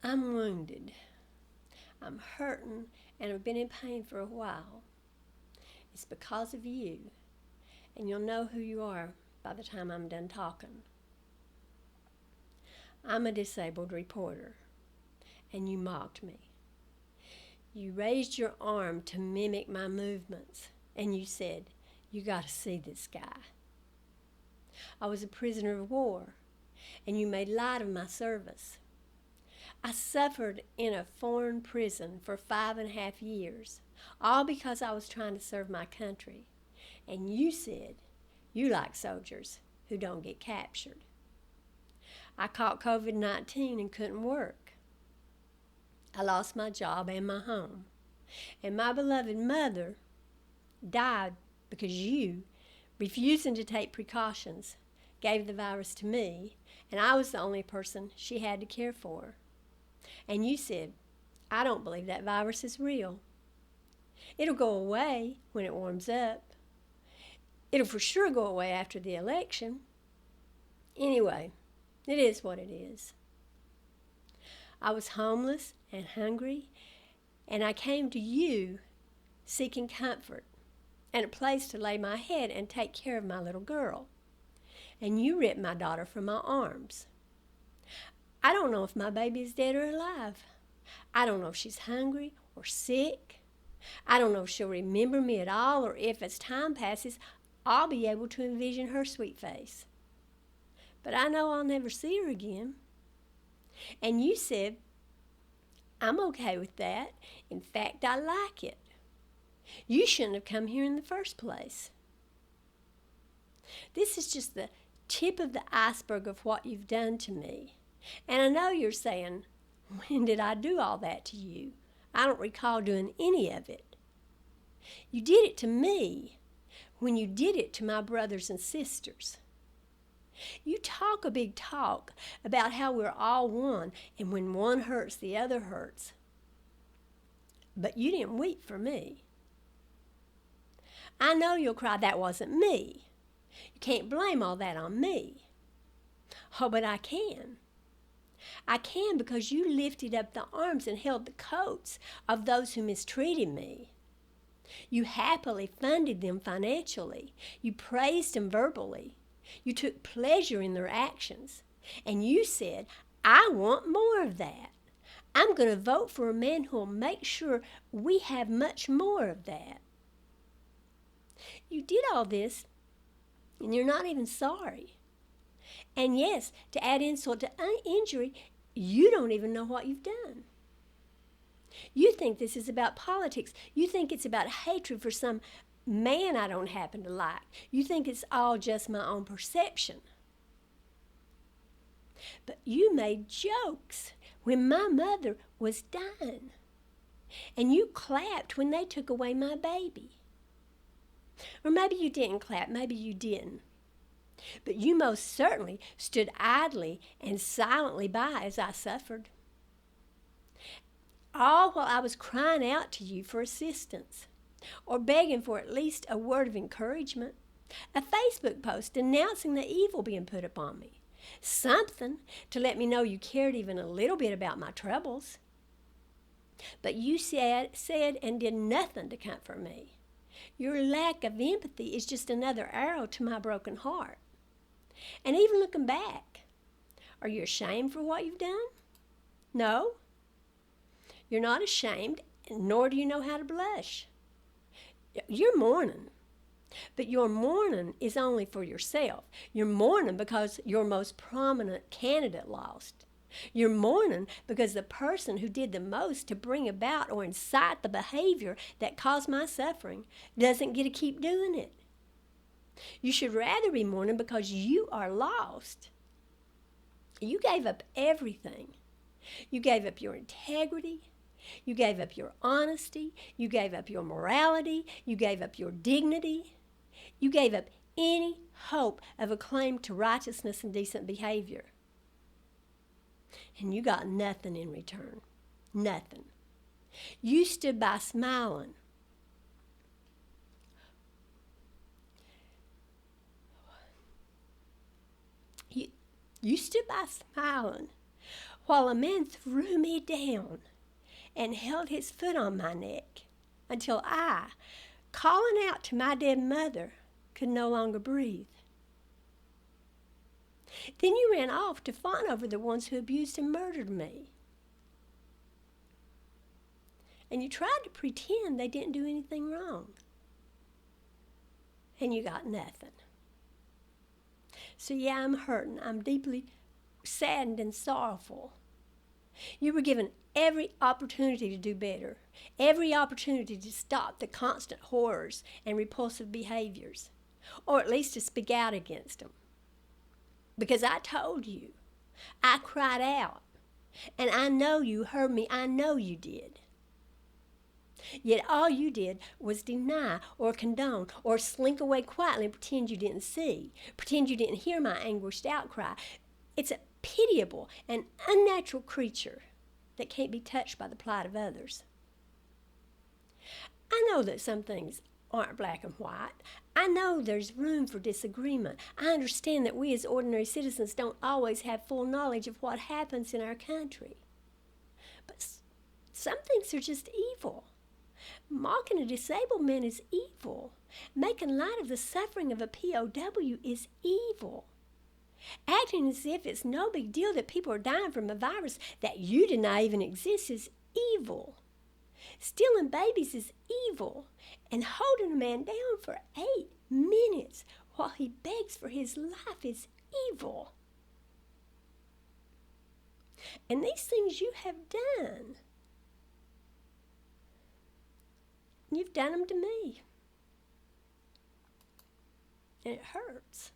I'm wounded. I'm hurting and I've been in pain for a while. It's because of you, and you'll know who you are by the time I'm done talking. I'm a disabled reporter, and you mocked me. You raised your arm to mimic my movements, and you said, "You got to see this guy." I was a prisoner of war, and you made light of my service. I suffered in a foreign prison for 5.5 years, all because I was trying to serve my country. And you said you like soldiers who don't get captured. I caught COVID-19 and couldn't work. I lost my job and my home. And my beloved mother died because you, refusing to take precautions, gave the virus to me, and I was the only person she had to care for. And you said, "I don't believe that virus is real. It'll go away when it warms up. It'll for sure go away after the election. Anyway, it is what it is." I was homeless and hungry, and I came to you seeking comfort and a place to lay my head and take care of my little girl. And you ripped my daughter from my arms. I don't know if my baby is dead or alive. I don't know if she's hungry or sick. I don't know if she'll remember me at all, or if as time passes, I'll be able to envision her sweet face. But I know I'll never see her again. And you said, "I'm okay with that. In fact, I like it. You shouldn't have come here in the first place." This is just the tip of the iceberg of what you've done to me. And I know you're saying, "When did I do all that to you? I don't recall doing any of it." You did it to me when you did it to my brothers and sisters. You talk a big talk about how we're all one, and when one hurts, the other hurts. But you didn't weep for me. I know you'll cry, "That wasn't me." You can't blame all that on me. Oh, but I can. I can, because you lifted up the arms and held the coats of those who mistreated me. You happily funded them financially. You praised them verbally. You took pleasure in their actions. And you said, "I want more of that. I'm going to vote for a man who will make sure we have much more of that." You did all this, and you're not even sorry. And yes, to add insult to injury, you don't even know what you've done. You think this is about politics. You think it's about hatred for some man I don't happen to like. You think it's all just my own perception. But you made jokes when my mother was dying. And you clapped when they took away my baby. Or maybe you didn't clap, maybe you didn't. But you most certainly stood idly and silently by as I suffered. All while I was crying out to you for assistance, or begging for at least a word of encouragement, a Facebook post denouncing the evil being put upon me, something to let me know you cared even a little bit about my troubles. But you said and did nothing to comfort me. Your lack of empathy is just another arrow to my broken heart. And even looking back, are you ashamed for what you've done? No. You're not ashamed, nor do you know how to blush. You're mourning, but your mourning is only for yourself. You're mourning because your most prominent candidate lost. You're mourning because the person who did the most to bring about or incite the behavior that caused my suffering doesn't get to keep doing it. You should rather be mourning because you are lost. You gave up everything. You gave up your integrity. You gave up your honesty. You gave up your morality. You gave up your dignity. You gave up any hope of a claim to righteousness and decent behavior. And you got nothing in return. Nothing. You stood by smiling. You stood by smiling while a man threw me down and held his foot on my neck until I, calling out to my dead mother, could no longer breathe. Then you ran off to fawn over the ones who abused and murdered me. And you tried to pretend they didn't do anything wrong. And you got nothing. So yeah, I'm hurting. I'm deeply saddened and sorrowful. You were given every opportunity to do better, every opportunity to stop the constant horrors and repulsive behaviors, or at least to speak out against them. Because I told you, I cried out, and I know you heard me, I know you did. Yet all you did was deny or condone or slink away quietly and pretend you didn't see, pretend you didn't hear my anguished outcry. It's a pitiable and unnatural creature that can't be touched by the plight of others. I know that some things aren't black and white. I know there's room for disagreement. I understand that we as ordinary citizens don't always have full knowledge of what happens in our country. But some things are just evil. Mocking a disabled man is evil. Making light of the suffering of a POW is evil. Acting as if it's no big deal that people are dying from a virus that you deny even exists is evil. Stealing babies is evil. And holding a man down for 8 minutes while he begs for his life is evil. And these things you have done. You've done them to me. And it hurts.